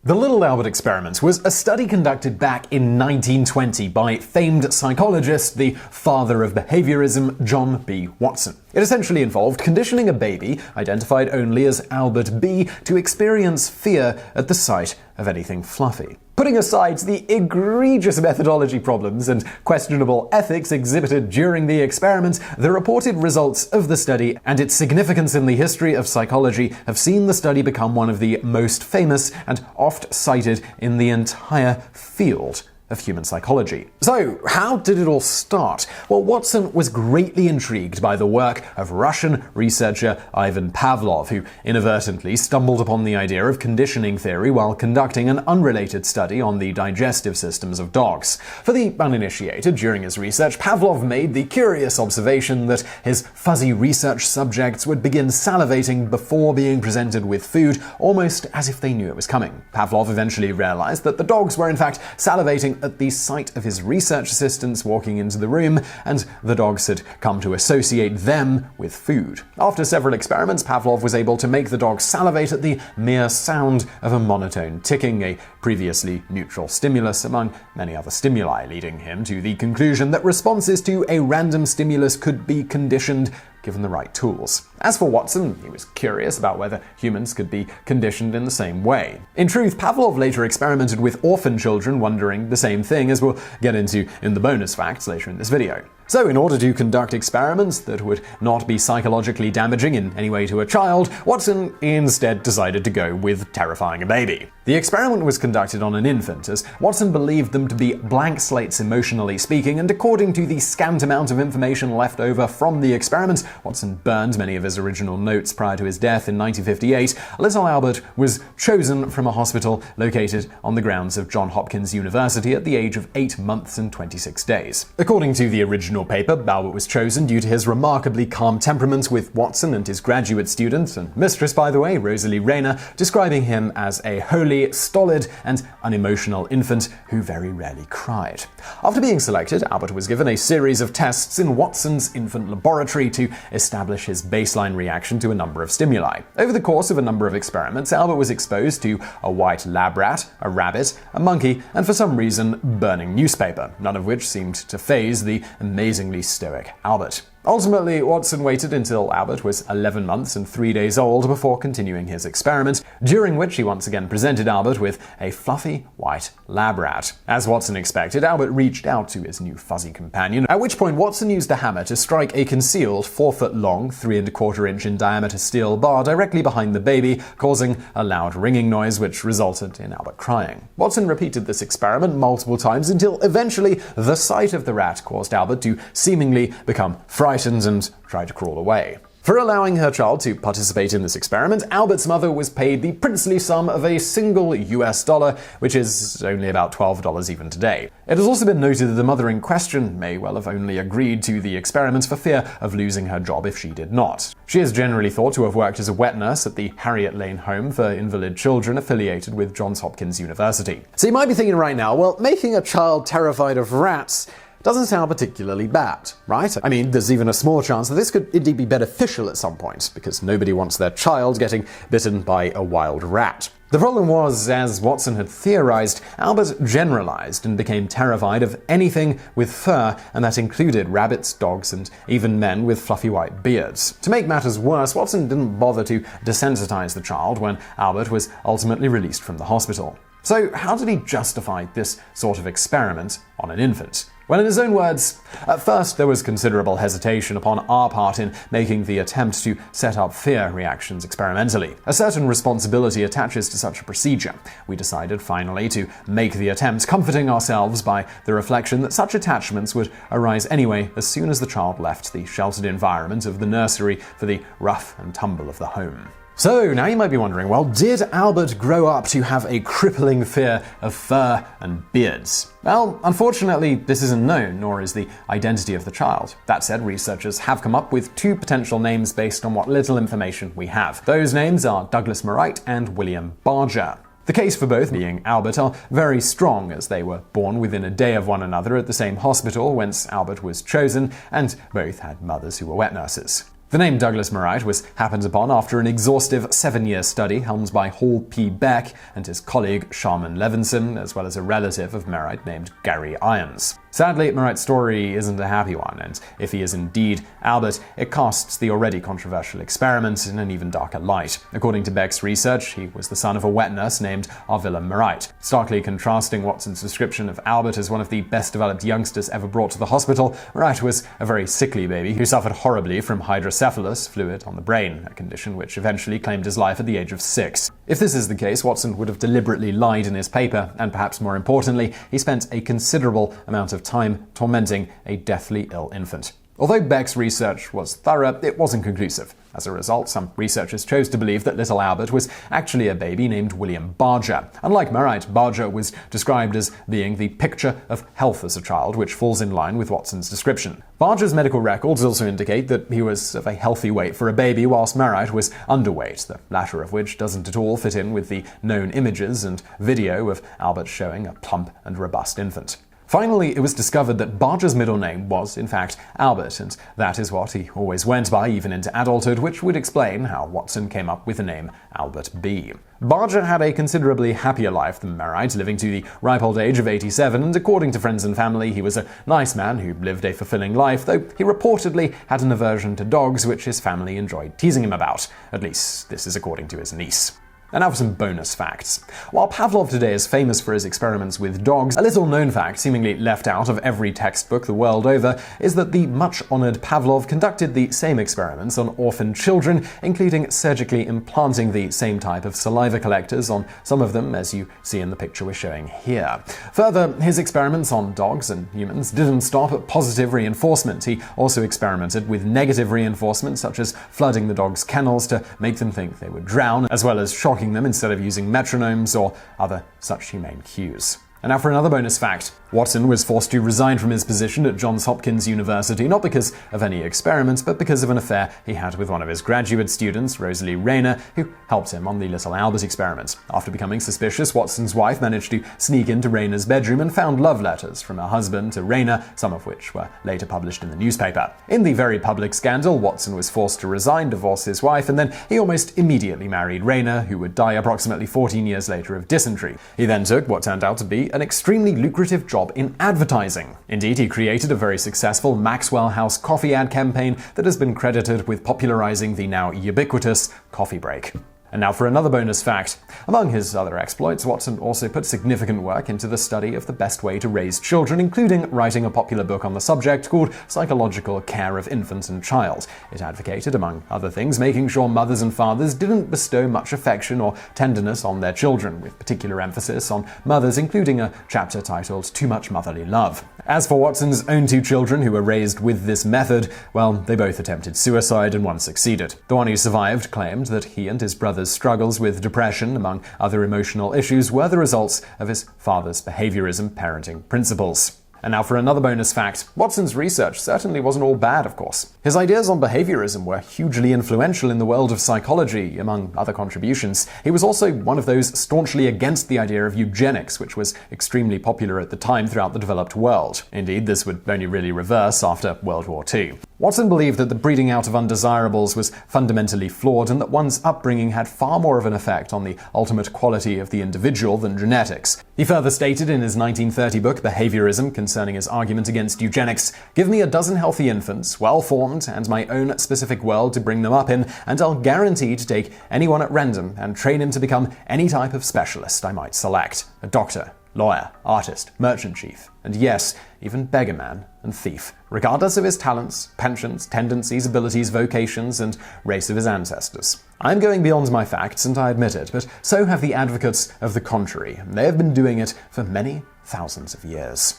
The Little Albert experiment was a study conducted back in 1920 by famed psychologist, the father of behaviorism, John B. Watson. It essentially involved conditioning a baby, identified only as Albert B., to experience fear at the sight of anything fluffy. Putting aside the egregious methodology problems and questionable ethics exhibited during the experiment, the reported results of the study and its significance in the history of psychology have seen the study become one of the most famous and oft cited in the entire field of human psychology. So, how did it all start? Well, Watson was greatly intrigued by the work of Russian researcher Ivan Pavlov, who inadvertently stumbled upon the idea of conditioning theory while conducting an unrelated study on the digestive systems of dogs. For the uninitiated, during his research, Pavlov made the curious observation that his fuzzy research subjects would begin salivating before being presented with food, almost as if they knew it was coming. Pavlov eventually realized that the dogs were in fact salivating at the sight of his research assistants walking into the room, and the dogs had come to associate them with food. After several experiments, Pavlov was able to make the dogs salivate at the mere sound of a monotone ticking, a previously neutral stimulus among many other stimuli, leading him to the conclusion that responses to a random stimulus could be conditioned given the right tools. As for Watson, he was curious about whether humans could be conditioned in the same way. In truth, Pavlov later experimented with orphan children wondering the same thing, as we'll get into in the bonus facts later in this video. So, in order to conduct experiments that would not be psychologically damaging in any way to a child, Watson instead decided to go with terrifying a baby. The experiment was conducted on an infant, as Watson believed them to be blank slates emotionally speaking, and according to the scant amount of information left over from the experiment, Watson burned many of his original notes prior to his death in 1958. Little Albert was chosen from a hospital located on the grounds of Johns Hopkins University at the age of 8 months and 26 days. According to the original paper, Albert was chosen due to his remarkably calm temperament, with Watson and his graduate student and mistress, by the way, Rosalie Rayner, describing him as a holy, stolid, and unemotional infant who very rarely cried. After being selected, Albert was given a series of tests in Watson's infant laboratory to establish his baseline reaction to a number of stimuli. Over the course of a number of experiments, Albert was exposed to a white lab rat, a rabbit, a monkey, and for some reason, burning newspaper, none of which seemed to faze the amazingly stoic Albert. Ultimately, Watson waited until Albert was 11 months and 3 days old before continuing his experiment, during which he once again presented Albert with a fluffy white lab rat. As Watson expected, Albert reached out to his new fuzzy companion, at which point Watson used a hammer to strike a concealed 4-foot-long, 3¼ in diameter steel bar directly behind the baby, causing a loud ringing noise which resulted in Albert crying. Watson repeated this experiment multiple times until eventually the sight of the rat caused Albert to seemingly become frightened and tried to crawl away. For allowing her child to participate in this experiment, Albert's mother was paid the princely sum of a single US dollar, which is only about $12 even today. It has also been noted that the mother in question may well have only agreed to the experiment for fear of losing her job if she did not. She is generally thought to have worked as a wet nurse at the Harriet Lane Home for Invalid Children affiliated with Johns Hopkins University. So you might be thinking right now, well, making a child terrified of rats doesn't sound particularly bad, right? I mean, there's even a small chance that this could indeed be beneficial at some point, because nobody wants their child getting bitten by a wild rat. The problem was, as Watson had theorized, Albert generalized and became terrified of anything with fur, and that included rabbits, dogs, and even men with fluffy white beards. To make matters worse, Watson didn't bother to desensitize the child when Albert was ultimately released from the hospital. So how did he justify this sort of experiment on an infant? Well, in his own words, at first there was considerable hesitation upon our part in making the attempt to set up fear reactions experimentally. A certain responsibility attaches to such a procedure. We decided finally to make the attempt, comforting ourselves by the reflection that such attachments would arise anyway as soon as the child left the sheltered environment of the nursery for the rough and tumble of the home. So, now you might be wondering, well, did Albert grow up to have a crippling fear of fur and beards? Well, unfortunately, this isn't known, nor is the identity of the child. That said, researchers have come up with 2 potential names based on what little information we have. Those names are Douglas Murright and William Barger. The case for both, being Albert, are very strong, as they were born within a day of one another at the same hospital whence Albert was chosen, and both had mothers who were wet nurses. The name Douglas Murray was happened upon after an exhaustive 7-year study helmed by Hall P. Beck and his colleague Sharman Levinson, as well as a relative of Murray named Gary Irons. Sadly, Murray's story isn't a happy one, and if he is indeed Albert, it casts the already controversial experiment in an even darker light. According to Beck's research, he was the son of a wet nurse named Arvilla Murray. Starkly contrasting Watson's description of Albert as one of the best-developed youngsters ever brought to the hospital, Murray was a very sickly baby who suffered horribly from hydrocephalus, fluid on the brain, a condition which eventually claimed his life at the age of 6. If this is the case, Watson would have deliberately lied in his paper, and perhaps more importantly, he spent a considerable amount of time tormenting a deathly ill infant. Although Beck's research was thorough, it wasn't conclusive. As a result, some researchers chose to believe that little Albert was actually a baby named William Barger. Unlike Murray, Barger was described as being the picture of health as a child, which falls in line with Watson's description. Barger's medical records also indicate that he was of a healthy weight for a baby, whilst Murray was underweight, the latter of which doesn't at all fit in with the known images and video of Albert showing a plump and robust infant. Finally, it was discovered that Barger's middle name was, in fact, Albert, and that is what he always went by even into adulthood, which would explain how Watson came up with the name Albert B. Barger had a considerably happier life than Murray, living to the ripe old age of 87, and according to friends and family, he was a nice man who lived a fulfilling life, though he reportedly had an aversion to dogs, which his family enjoyed teasing him about. At least, this is according to his niece. And now for some bonus facts. While Pavlov today is famous for his experiments with dogs, a little-known fact, seemingly left out of every textbook the world over, is that the much-honored Pavlov conducted the same experiments on orphan children, including surgically implanting the same type of saliva collectors on some of them, as you see in the picture we're showing here. Further, his experiments on dogs and humans didn't stop at positive reinforcement. He also experimented with negative reinforcement, such as flooding the dogs' kennels to make them think they would drown, as well as shocking them instead of using metronomes or other such humane cues. And now for another bonus fact. Watson was forced to resign from his position at Johns Hopkins University, not because of any experiments, but because of an affair he had with one of his graduate students, Rosalie Rayner, who helped him on the Little Albert experiment. After becoming suspicious, Watson's wife managed to sneak into Rayner's bedroom and found love letters from her husband to Rayner, some of which were later published in the newspaper. In the very public scandal, Watson was forced to resign, divorce his wife, and then he almost immediately married Rayner, who would die approximately 14 years later of dysentery. He then took what turned out to be an extremely lucrative job in advertising. Indeed, he created a very successful Maxwell House coffee ad campaign that has been credited with popularizing the now ubiquitous coffee break. And now for another bonus fact. Among his other exploits, Watson also put significant work into the study of the best way to raise children, including writing a popular book on the subject called Psychological Care of Infant and Child. It advocated, among other things, making sure mothers and fathers didn't bestow much affection or tenderness on their children, with particular emphasis on mothers, including a chapter titled Too Much Motherly Love. As for Watson's own 2 children who were raised with this method, well, they both attempted suicide and one succeeded. The one who survived claimed that he and his brother's struggles with depression, among other emotional issues, were the results of his father's behaviorism parenting principles. And now for another bonus fact. Watson's research certainly wasn't all bad, of course. His ideas on behaviorism were hugely influential in the world of psychology, among other contributions. He was also one of those staunchly against the idea of eugenics, which was extremely popular at the time throughout the developed world. Indeed, this would only really reverse after World War II. Watson believed that the breeding out of undesirables was fundamentally flawed and that one's upbringing had far more of an effect on the ultimate quality of the individual than genetics. He further stated in his 1930 book, Behaviorism, concerning his argument against eugenics, "Give me a dozen healthy infants, well-formed, and my own specific world to bring them up in, and I'll guarantee to take anyone at random and train him to become any type of specialist I might select. A doctor, lawyer, artist, merchant chief, and yes, even beggar man and thief, regardless of his talents, penchants, tendencies, abilities, vocations, and race of his ancestors. I'm going beyond my facts, and I admit it, but so have the advocates of the contrary. They have been doing it for many thousands of years."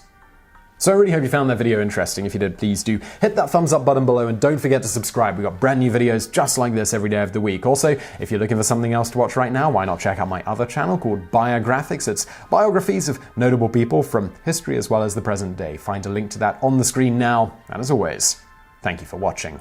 So I really hope you found that video interesting. If you did, please do hit that thumbs up button below and don't forget to subscribe. We've got brand new videos just like this every day of the week. Also, if you're looking for something else to watch right now, why not check out my other channel called Biographics? It's biographies of notable people from history as well as the present day. Find a link to that on the screen now. And as always, thank you for watching.